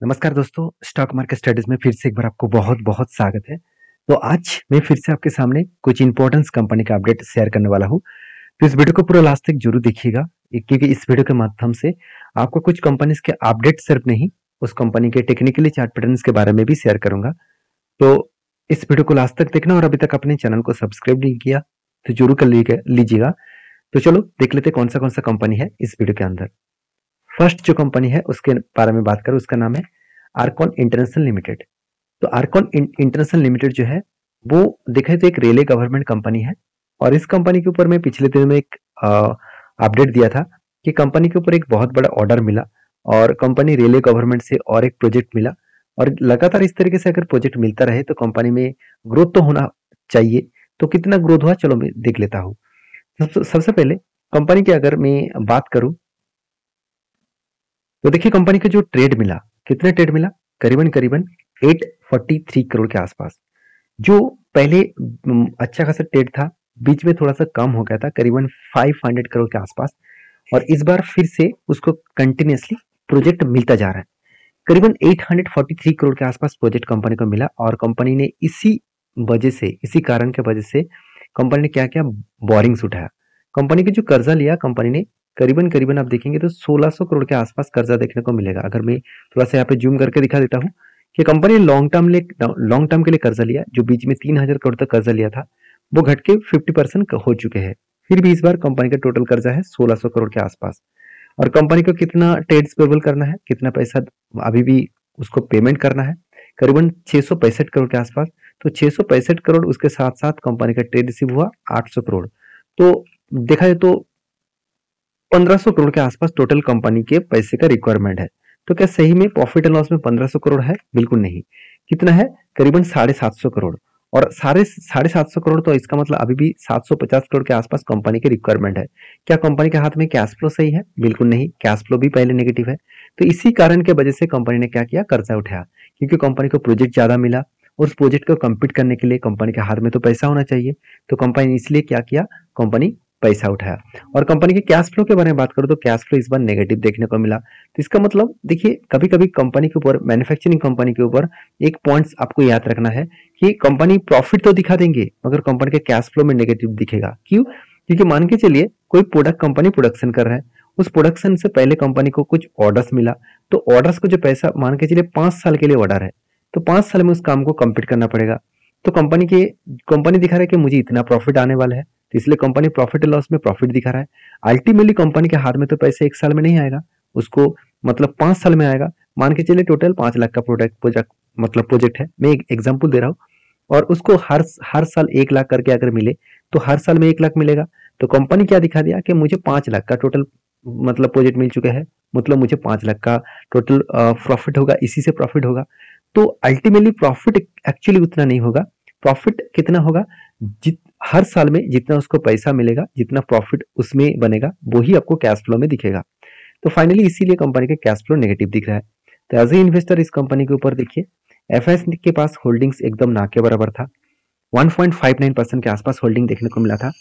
नमस्कार दोस्तों, stock market studies में फिर से एक बार आपको बहुत-बहुत स्वागत है। तो आज मैं फिर से आपके सामने कुछ इंपॉर्टेंस कंपनी का अपडेट शेयर करने वाला हूँ। तो इस वीडियो को पूरा लास्ट तक जरूर देखिएगा, क्योंकि इस वीडियो के माध्यम से आपको कुछ कंपनीज के अपडेट सिर्फ नहीं, उस कंपनी के टेक्निकली चार्ट पैटर्न्स के बारे में भी शेयर करूंगा। तो इस वीडियो को लास्ट तक देखना और अभी तक अपने चैनल को सब्सक्राइब नहीं किया तो जरूर कर लीजिएगा। तो चलो देख लेते कौन सा कंपनी है इस वीडियो के अंदर। फर्स्ट जो कंपनी है उसके बारे में बात करूं, उसका नाम है आर्कॉन इंटरनेशनल लिमिटेड। तो आर्कॉन इंटरनेशनल लिमिटेड जो है वो देखा तो एक रेलवे गवर्नमेंट कंपनी है। और इस कंपनी के ऊपर मैं पिछले दिन में एक अपडेट दिया था कि कंपनी के ऊपर एक बहुत बड़ा ऑर्डर मिला और कंपनी रेलवे गवर्नमेंट से और एक प्रोजेक्ट मिला। और लगातार इस तरीके से अगर प्रोजेक्ट मिलता रहे तो कंपनी में ग्रोथ तो होना चाहिए। तो कितना ग्रोथ हुआ चलो मैं देख लेता हूँ। सबसे पहले कंपनी की अगर मैं बात करूं तो देखिए कंपनी का जो ट्रेड मिला, कितने ट्रेड मिला, करीबन करीबन 843 करोड़ के आसपास। जो पहले अच्छा खासा ट्रेड था, बीच में थोड़ा सा कम हो गया था, करीबन 500 करोड़ के आसपास। और इस बार फिर से उसको कंटिन्यूसली प्रोजेक्ट मिलता जा रहा है। करीबन 843 करोड़ के आसपास प्रोजेक्ट कंपनी को मिला और कंपनी ने इसी कारण के वजह से कंपनी ने क्या किया, बोरिंग्स उठाया। कंपनी के जो कर्जा लिया कंपनी ने, करीबन करीबन आप देखेंगे तो 1600 करोड़ के आसपास कर्जा देखने को मिलेगा। अगर मैं थोड़ा सा यहाँ पे जूम करके दिखा देता हूँ कि कंपनी ने लॉन्ग टर्म के लिए कर्जा लिया, जो बीच में 3000 करोड़ तक कर्जा लिया था वो घट के 50% हो चुके हैं। फिर भी इस बार कंपनी का टोटल कर्जा है 1600 करोड़ के आसपास। और कंपनी को कितना ट्रेड्स पेबल करना है, कितना पैसा अभी भी उसको पेमेंट करना है, करीबन 665 करोड़ के आसपास। तो 665 करोड़, उसके साथ साथ कंपनी का ट्रेड रिसीव हुआ 800 करोड़। तो देखा जाए तो 1500 करोड़ के आसपास टोटल कंपनी के पैसे का रिक्वायरमेंट है। तो क्या सही में प्रॉफिट एंड लॉस में 1500 करोड़ है? बिल्कुल नहीं। कितना है? करीबन 750 करोड़। और साढ़े 750 करोड़, तो इसका मतलब अभी भी 750 करोड़ के आसपास कंपनी की रिक्वायरमेंट है। क्या कंपनी के हाथ में कैश फ्लो सही है? बिल्कुल नहीं, कैश फ्लो भी पहले नेगेटिव है। तो इसी कारण के वजह से कंपनी ने क्या किया, कर्जा उठाया, क्योंकि कंपनी को प्रोजेक्ट ज्यादा मिला। उस प्रोजेक्ट को कंप्लीट करने के लिए कंपनी के हाथ में तो पैसा होना चाहिए। तो कंपनी ने इसलिए क्या किया, कंपनी पैसा उठाया। और कंपनी के कैश फ्लो के बारे में बात करूं तो कैश फ्लो इस बार नेगेटिव देखने को मिला। तो इसका मतलब देखिए, कभी कभी कंपनी के ऊपर, मैन्युफैक्चरिंग कंपनी के ऊपर एक पॉइंट्स आपको याद रखना है कि कंपनी प्रॉफिट तो दिखा देंगे मगर कंपनी के कैश फ्लो में नेगेटिव दिखेगा। क्यों? क्योंकि मान के चलिए कोई प्रोडक्ट कंपनी प्रोडक्शन कर रहा है, उस प्रोडक्शन से पहले कंपनी को कुछ ऑर्डर्स मिला। तो ऑर्डर्स को जो पैसा, मान के चलिए 5 साल के लिए ऑर्डर है, तो 5 साल में उस काम को कंप्लीट करना पड़ेगा। तो कंपनी दिखा रहा है कि मुझे इतना प्रॉफिट आने वाला है, तो इसलिए कंपनी प्रॉफिट एंड लॉस में प्रॉफिट दिखा रहा है। अल्टीमेटली कंपनी के हाथ में तो पैसे 1 साल में नहीं आएगा, उसको मतलब 5 साल में आएगा। मान के चलिए टोटल 5 लाख का प्रोजेक्ट है, मैं एक एग्जांपल दे रहा हूँ। और उसको हर साल 1 लाख करके अगर मिले तो हर साल में 1 लाख मिलेगा। तो कंपनी क्या दिखा दिया कि मुझे 5 लाख का टोटल प्रोजेक्ट मिल चुका है, मतलब मुझे 5 लाख का टोटल प्रॉफिट होगा, इसी से प्रॉफिट होगा। तो अल्टीमेटली प्रॉफिट एक्चुअली उतना नहीं होगा। प्रॉफिट कितना होगा, हर साल में जितना उसको पैसा मिलेगा, जितना प्रॉफिट उसमें बनेगा, वही आपको कैश फ्लो में दिखेगा। तो फाइनली इसीलिए कंपनी का कैश फ्लो नेगेटिव दिख रहा है। तो एज ए इन्वेस्टर इस कंपनी के ऊपर देखिए, एफएस के पास होल्डिंग्स एकदम ना के बराबर था, 1.59% के आसपास होल्डिंग देखने को मिला था।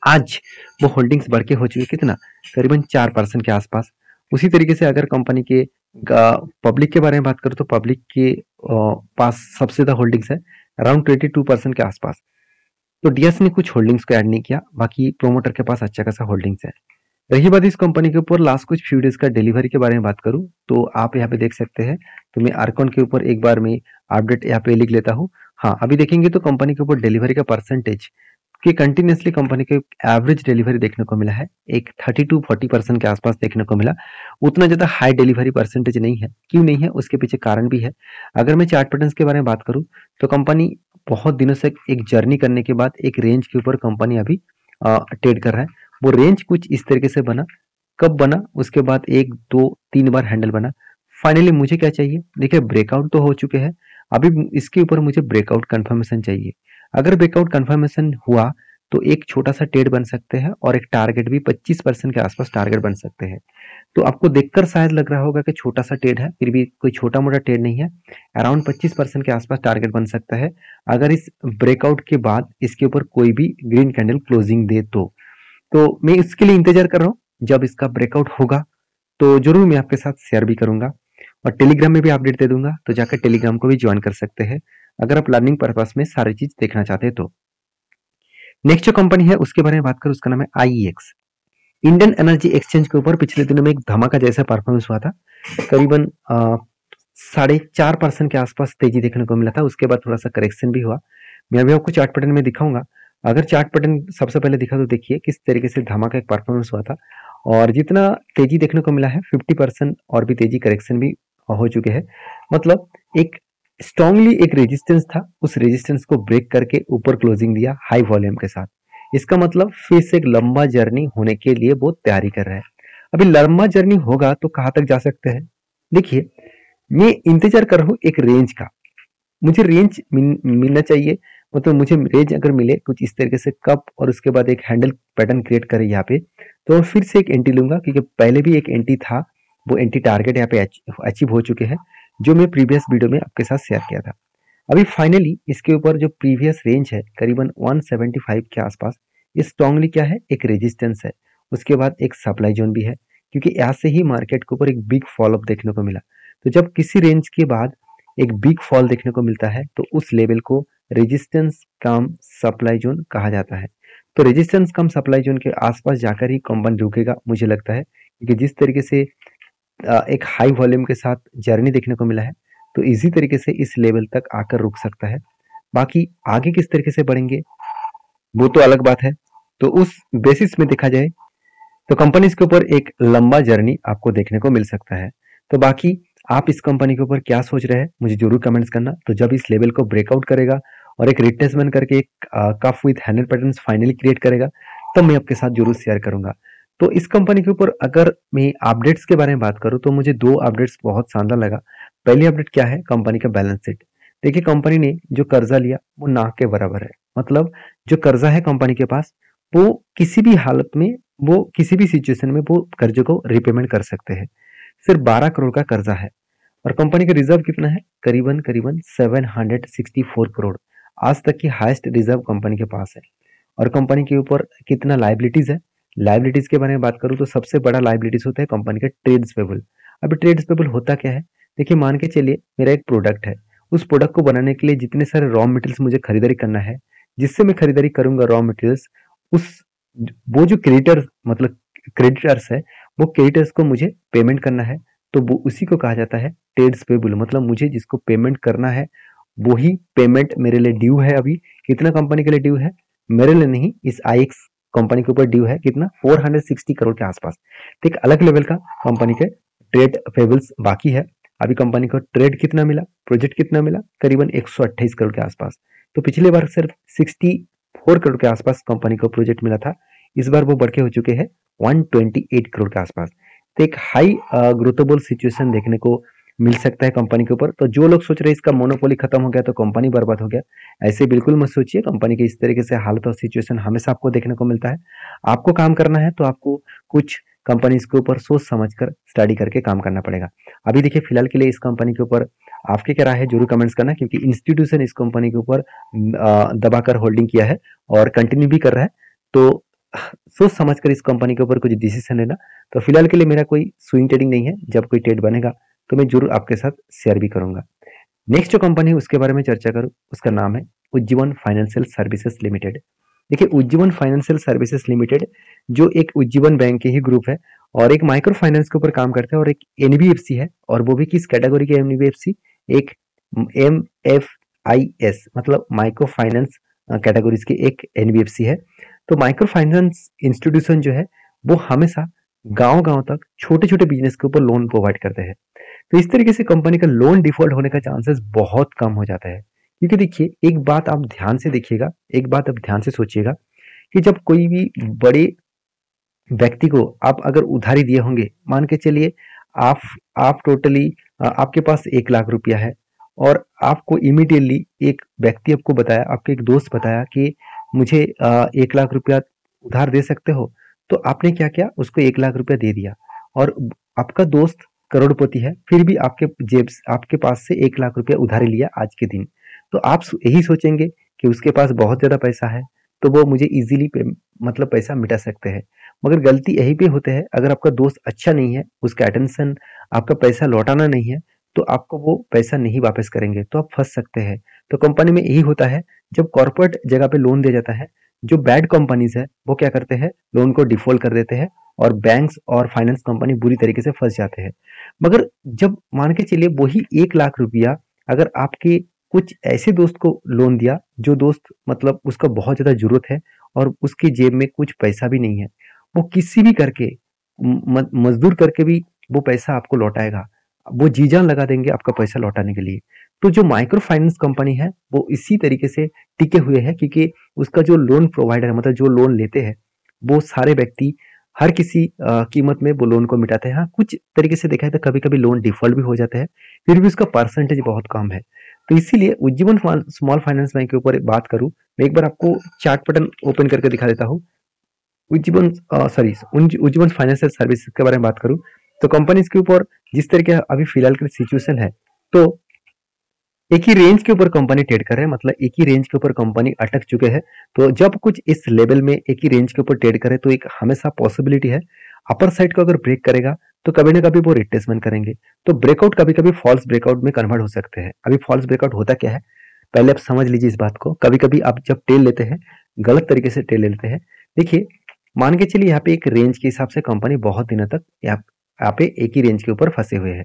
आज वो होल्डिंग्स बढ़ के हो चुकी है कितना, करीबन 4% के आसपास। उसी तरीके से अगर कंपनी के पब्लिक के बारे में बात करूं तो पब्लिक के पास सबसे ज्यादा होल्डिंग्स है, अराउंड 22% के आसपास। तो डीएस ने कुछ होल्डिंग्स को ऐड नहीं किया, बाकी प्रोमोटर के पास अच्छा खासा होल्डिंग्स है। रही बात इस कंपनी के ऊपर लास्ट कुछ फ्यू डेज का डिलीवरी के बारे में बात करूं तो आप यहाँ पे देख सकते हैं। तो मैं आर्कॉन के ऊपर एक बार में अपडेट यहाँ पे लिख लेता हूँ। हाँ, अभी देखेंगे तो कंपनी के ऊपर डिलीवरी का परसेंटेज कि कंटिन्यूसली कंपनी के एवरेज डिलीवरी देखने को मिला है, एक 30-40% के आसपास देखने को मिला। उतना ज्यादा हाई डिलीवरी परसेंटेज नहीं है। क्यों नहीं है, उसके पीछे कारण भी है। अगर मैं चार्ट पैटर्न्स के बारे में बात करूं तो कंपनी बहुत दिनों से एक जर्नी करने के बाद एक रेंज के ऊपर कंपनी अभी ट्रेड कर रहा है। वो रेंज कुछ इस तरीके से बना, कब बना, उसके बाद 1 2 3 बार हैंडल बना। फाइनली मुझे क्या चाहिए, देखिए ब्रेकआउट तो हो चुके हैं, अभी इसके ऊपर मुझे ब्रेकआउट कंफर्मेशन चाहिए। अगर ब्रेकआउट कंफर्मेशन हुआ तो एक छोटा सा ट्रेड बन सकते हैं और एक टारगेट भी 25% के आसपास टारगेट बन सकते हैं। तो आपको देखकर शायद लग रहा होगा कि छोटा सा ट्रेड है, फिर भी कोई छोटा मोटा ट्रेड नहीं है। अराउंड 25% के आसपास टारगेट बन सकता है अगर इस ब्रेकआउट के बाद इसके ऊपर कोई भी ग्रीन कैंडल क्लोजिंग दे तो मैं इसके लिए इंतजार कर रहा हूँ। जब इसका ब्रेकआउट होगा तो जरूर मैं आपके साथ शेयर भी करूंगा। और टेलीग्राम में भी अपडेट दे दूंगा, तो जाकर टेलीग्राम को भी ज्वाइन कर सकते हैं अगर आप लर्निंग पर्पस में सारी चीज देखना चाहते हैं तो। नेक्स्ट जो कंपनी है उसके बारे में बात करूं, उसका नाम है IEX। इंडियन एनर्जी एक्सचेंज के ऊपर पिछले दिनों में एक धमाका जैसा परफॉर्मेंस हुआ था। करीबन 4.5% के आसपास तेजी देखने को मिला था। उसके बाद थोड़ा सा करेक्शन भी हुआ। मैं अभी आपको चार्ट पैटर्न में दिखाऊंगा। अगर चार्ट पैटर्न सबसे पहले दिखा तो देखिए किस तरीके से धमाका एक परफॉर्मेंस हुआ था, और जितना तेजी देखने को मिला है 50% और भी तेजी करेक्शन भी हो चुके हैं। मतलब एक स्ट्रांगली एक रेजिस्टेंस था, उस रेजिस्टेंस को ब्रेक करके ऊपर क्लोजिंग दिया हाई वॉल्यूम के साथ। इसका मतलब फिर से एक लंबा जर्नी होने के लिए वो तैयारी कर रहा है। अभी लंबा जर्नी होगा तो कहां तक जा सकते हैं, देखिए मैं इंतजार कर रहा हूँ एक रेंज का। मुझे रेंज मिलना चाहिए, मतलब मुझे रेंज अगर मिले कुछ इस तरीके से कप और उसके बाद एक हैंडल पैटर्न क्रिएट करे यहाँ पे, तो फिर से एक एंट्री लूंगा, क्योंकि पहले भी एक एंट्री था, वो एंट्री टारगेट यहाँ पे अचीव हो चुके हैं, जो मैं प्रीवियस वीडियो में आपके साथ शेयर किया था। अभी फाइनली इसके ऊपर जो प्रीवियस रेंज है करीबन 175 के आसपास, ये स्ट्रांगली क्या है, एक रेजिस्टेंस है। उसके बाद एक सप्लाई जोन भी है, क्योंकि ऐसे ही मार्केट के ऊपर एक बिग फॉल अप देखने को मिला। तो जब किसी रेंज के बाद एक बिग फॉल देखने को मिलता है तो उस लेवल को रेजिस्टेंस कम सप्लाई जोन कहा जाता है। तो रेजिस्टेंस कम सप्लाई जोन के आसपास जाकर ही कंपनी रुकेगा मुझे लगता है, क्योंकि जिस तरीके से एक हाई वॉल्यूम के साथ जर्नी देखने को मिला है, तो इजी तरीके से इस लेवल तक आकर रुक सकता है। बाकी आगे किस तरीके से बढ़ेंगे वो तो अलग बात है। तो उस बेसिस में देखा जाए तो कंपनी के ऊपर एक लंबा जर्नी आपको देखने को मिल सकता है। तो बाकी आप इस कंपनी के ऊपर क्या सोच रहे हैं मुझे जरूर कमेंट्स करना। तो जब इस लेवल को ब्रेकआउट करेगा और एक रिट्रेसमेंट करके एक cup with handle patterns finally create करेगा, तब मैं आपके साथ जरूर शेयर करूंगा। तो इस कंपनी के ऊपर अगर मैं अपडेट्स के बारे में बात करूं तो मुझे 2 अपडेट्स बहुत शानदार लगा। पहली अपडेट क्या है, कंपनी का बैलेंस शीट। देखिए कंपनी ने जो कर्जा लिया वो ना के बराबर है। मतलब जो कर्जा है कंपनी के पास, वो किसी भी हालत में, वो किसी भी सिचुएशन में वो कर्जे को रिपेमेंट कर सकते हैं। सिर्फ 12 करोड़ का कर्जा है। और कंपनी का रिजर्व कितना है, करीबन करीबन 764 करोड़। आज तक की हाईएस्ट रिजर्व कंपनी के पास है। और कंपनी के ऊपर कितना लाइबिलिटीज है, लाइबिलिटीज के बारे में बात करूं तो सबसे बड़ा लाइबिलिटीज होता है कंपनी का ट्रेड्स पेबल। अभी ट्रेड्स पेबल होता क्या है, देखिए मान के चलिए मेरा एक प्रोडक्ट है, उस प्रोडक्ट को बनाने के लिए जितने सारे रॉ मटेरियल्स मुझे खरीदारी करना है, जिससे मैं खरीदारी करूंगा रॉ मटेरियल्स, उस वो जो क्रेडिटर मतलब क्रेडिटर्स है, वो क्रेडिटर्स को मुझे पेमेंट करना है, तो वो उसी को कहा जाता है ट्रेड्स पेबल। मतलब मुझे जिसको पेमेंट करना है वही पेमेंट मेरे लिए ड्यू है। अभी कितना कंपनी के लिए ड्यू है, मेरे लिए नहीं, इस IEX कंपनी के ऊपर ड्यू है कितना, 460 करोड़ के आसपास। तो एक अलग लेवल का कंपनी के ट्रेड पेबल्स बाकी है। अभी कंपनी को ट्रेड कितना मिला, प्रोजेक्ट कितना मिला, करीबन 128 करोड़ के आसपास। तो पिछले बार सिर्फ 64 करोड़ के आसपास कंपनी को प्रोजेक्ट मिला था, इस बार वो बढ़ के हो चुके हैं 128 करोड़ के आसपास। तो एक हाई ग्रोथेबल सिचुएशन देखने को मिल सकता है कंपनी के ऊपर। तो जो लोग सोच रहे हैं इसका मोनोपोली खत्म हो गया तो कंपनी बर्बाद हो गया, ऐसे बिल्कुल मत सोचिए। कंपनी के इस तरीके से हालत और सिचुएशन हमेशा आपको देखने को मिलता है। आपको काम करना है तो आपको कुछ कंपनीज के ऊपर सोच समझकर स्टडी करके काम करना पड़ेगा। अभी देखिए फिलहाल के लिए इस कंपनी के ऊपर आपके क्या राय है जरूर कमेंट्स करना, क्योंकि इंस्टीट्यूशन इस कंपनी के ऊपर दबाकर होल्डिंग किया है और कंटिन्यू भी कर रहा है। तो सोच समझकर इस कंपनी के ऊपर कुछ डिसीजन लेना। तो फिलहाल के लिए मेरा कोई स्विंग ट्रेडिंग नहीं है, जब कोई ट्रेड बनेगा तो मैं जरूर आपके साथ शेयर भी करूंगा। नेक्स्ट जो कंपनी है उसके बारे में चर्चा करूं, उसका नाम है उज्जीवन फाइनेंशियल सर्विसेज लिमिटेड। देखिए उज्जीवन फाइनेंशियल सर्विसेज लिमिटेड जो एक उज्जीवन बैंक के ही ग्रुप है और एक माइक्रो फाइनेंस के ऊपर काम करता है, और एक NBFC है। और वो भी किस कैटेगरी के NBFC, एक MFIS मतलब माइक्रो फाइनेंस कैटेगरीज के एक NBFC है। तो माइक्रो फाइनेंस इंस्टीट्यूशन जो है वो हमेशा गांव-गांव तक छोटे-छोटे बिजनेस के ऊपर लोन प्रोवाइड करते हैं। तो इस तरीके से कंपनी का लोन डिफॉल्ट होने का चांसेस बहुत कम हो जाता है। क्योंकि देखिए एक बात आप ध्यान से देखिएगा, एक बात आप ध्यान से सोचिएगा कि जब कोई भी बड़े व्यक्ति को आप अगर उधारी दिए होंगे, मान के चलिए आप आप टोटली आपके पास 1 लाख रुपया है और आपको इमीडिएटली एक व्यक्ति आपको बताया, आपके एक दोस्त बताया कि मुझे 1 लाख रुपया उधार दे सकते हो। तो आपने क्या किया, उसको 1 लाख रुपया दे दिया। और आपका दोस्त करोड़पति है, फिर भी आपके पास से 1 लाख रुपया उधारी लिया आज के दिन। तो आप यही सोचेंगे कि उसके पास बहुत ज्यादा पैसा है, तो वो मुझे इजीली मतलब पैसा मिटा सकते हैं। मगर गलती यही पे होते है, अगर आपका दोस्त अच्छा नहीं है, उसका अटेंशन आपका पैसा लौटाना नहीं है, तो आपको वो पैसा नहीं वापस करेंगे, तो आप फंस सकते हैं। तो कंपनी में यही होता है, जब कॉर्पोरेट जगह पे लोन दिया जाता है, जो बैड कंपनीज है वो क्या करते हैं, लोन को डिफॉल्ट कर देते हैं और बैंक्स और फाइनेंस कंपनी बुरी तरीके से फंस जाते हैं। मगर जब मान के चलिए वही 1 लाख रुपया अगर आपके कुछ ऐसे दोस्त को लोन दिया, जो दोस्त मतलब उसका बहुत ज्यादा जरूरत है और उसकी जेब में कुछ पैसा भी नहीं है, वो किसी भी करके मजदूर करके भी वो पैसा आपको लौटाएगा। वो जी जान लगा देंगे आपका पैसा लौटाने के लिए। तो जो माइक्रो फाइनेंस कंपनी है वो इसी तरीके से टिके हुए हैं, क्योंकि उसका जो लोन प्रोवाइडर है, मतलब जो लोन लेते हैं, वो सारे व्यक्ति हर किसी कीमत में वो लोन को मिटाते हैं। हाँ, कुछ तरीके से देखा है तो कभी कभी लोन डिफॉल्ट भी हो जाते हैं, फिर भी उसका परसेंटेज बहुत कम है। तो इसीलिए उज्जीवन स्मॉल फाइनेंस बैंक के ऊपर बात करूं, मैं एक बार आपको चार्ट पैटर्न ओपन करके दिखा देता हूँ। उज्जीवन उज्जीवन फाइनेंशियल सर्विसेज के बारे में बात करूं, तो कंपनीज के ऊपर जिस तरीके अभी फिलहाल की सिचुएशन है, तो एक ही रेंज के ऊपर कंपनी ट्रेड कर रहे हैं, मतलब एक ही रेंज के ऊपर कंपनी अटक चुके हैं। तो जब कुछ इस लेवल में एक ही रेंज के ऊपर ट्रेड करे, तो एक हमेशा पॉसिबिलिटी है अपर साइड को अगर ब्रेक करेगा तो कभी ना कभी वो रिट्रेसमेंट करेंगे। तो ब्रेकआउट कभी कभी फॉल्स ब्रेकआउट में कन्वर्ट हो सकते हैं। अभी फॉल्स ब्रेकआउट होता क्या है, पहले आप समझ लीजिए इस बात को। कभी कभी आप जब टेल लेते हैं, गलत तरीके से टेल लेते हैं। देखिए, मान के चलिए यहाँ पे एक रेंज के हिसाब से कंपनी बहुत दिनों तक यहाँ पे एक ही रेंज के ऊपर फंसे हुए हैं,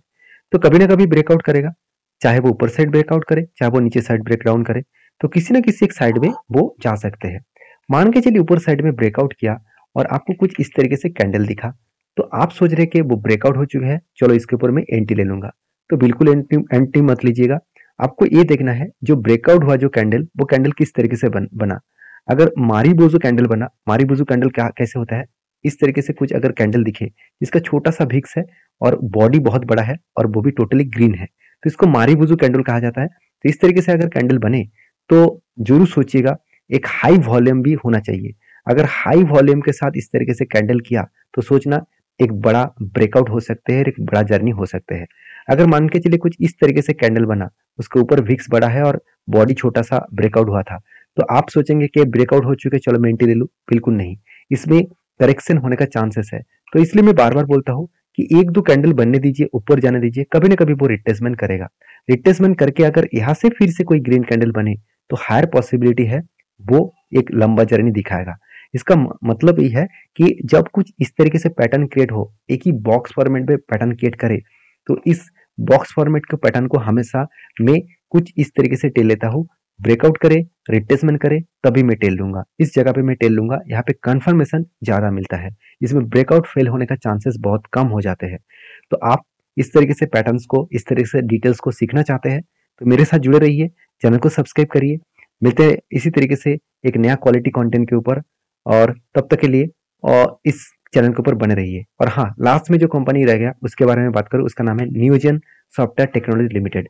तो कभी ना कभी ब्रेकआउट करेगा। चाहे वो ऊपर साइड ब्रेकआउट करे, चाहे वो नीचे साइड ब्रेक डाउन करे, तो किसी ना किसी एक साइड में वो जा सकते हैं। मान के चलिए ऊपर साइड में ब्रेकआउट किया और आपको कुछ इस तरीके से कैंडल दिखा, तो आप सोच रहे कि वो ब्रेकआउट हो चुके हैं, चलो इसके ऊपर मैं एंट्री ले लूंगा। तो बिल्कुल एंट्री मत लीजिएगा। आपको ये देखना है जो ब्रेकआउट हुआ जो कैंडल, वो कैंडल किस तरीके से बना। अगर मारी बोजो कैंडल बना, मारी बोजो कैंडल क्या कैसे होता है, इस तरीके से कुछ अगर कैंडल दिखे, इसका छोटा सा भिक्स है और बॉडी बहुत बड़ा है और वो भी टोटली ग्रीन है, तो इसको मारी बुजू कैंडल कहा जाता है। तो इस तरीके से अगर कैंडल बने तो जरूर सोचिएगा एक हाई वॉल्यूम भी होना चाहिए। अगर हाई वॉल्यूम के साथ इस तरीके से कैंडल किया तो सोचना एक बड़ा ब्रेकआउट हो सकते हैं, एक बड़ा जर्नी हो सकते हैं। अगर मान के चलिए कुछ इस तरीके से कैंडल बना, उसके ऊपर विक्स बड़ा है और बॉडी छोटा सा ब्रेकआउट हुआ था, तो आप सोचेंगे कि ब्रेकआउट हो चुके, चलो मैं एंट्री ले लूं। बिल्कुल नहीं, इसमें करेक्शन होने का चांसेस है। तो इसलिए मैं बार बार बोलता हूँ कि एक दो कैंडल बनने दीजिए, ऊपर जाने दीजिए, कभी ना कभी वो रिट्रेसमेंट करेगा। रिट्रेसमेंट करके अगर यहाँ से फिर से कोई ग्रीन कैंडल बने, तो हायर पॉसिबिलिटी है वो एक लंबा जर्नी दिखाएगा। इसका मतलब ये है कि जब कुछ इस तरीके से पैटर्न क्रिएट हो, एक ही बॉक्स फॉर्मेट में पैटर्न क्रिएट करे, तो इस बॉक्स फॉर्मेट के पैटर्न को हमेशा मैं कुछ इस तरीके से टेल लेता हूँ। ब्रेकआउट करे, रिट्रेसमेंट करे, तभी मैं टेल लूंगा। इस जगह पे मैं टेल लूंगा, यहाँ पे कंफर्मेशन ज्यादा मिलता है। इसमें ब्रेकआउट फेल होने का चांसेस बहुत कम हो जाते हैं। तो आप इस तरीके से पैटर्न्स को, इस तरीके से डिटेल्स को सीखना चाहते हैं, तो मेरे साथ जुड़े रहिए, चैनल को सब्सक्राइब करिए। मिलते हैं इसी तरीके से एक नया क्वालिटी कंटेंट के ऊपर, और तब तक के लिए और इस चैनल के ऊपर बने रहिए। और हाँ, लास्ट में जो कंपनी रह गया उसके बारे में बात करूँ, उसका नाम है नियोजन सॉफ्टवेयर टेक्नोलॉजी लिमिटेड।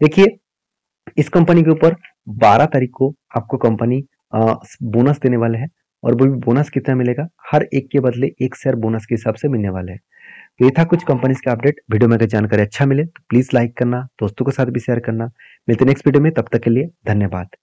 देखिए, इस कंपनी के ऊपर 12 तारीख को आपको कंपनी बोनस देने वाले हैं, और वो भी बोनस कितना मिलेगा, हर एक के बदले एक शेयर बोनस के हिसाब से मिलने वाले हैं। तो ये था कुछ कंपनीज का अपडेट। वीडियो में अगर जानकारी अच्छा मिले तो प्लीज लाइक करना, दोस्तों के साथ भी शेयर करना। मिलते नेक्स्ट वीडियो में, तब तक के लिए धन्यवाद।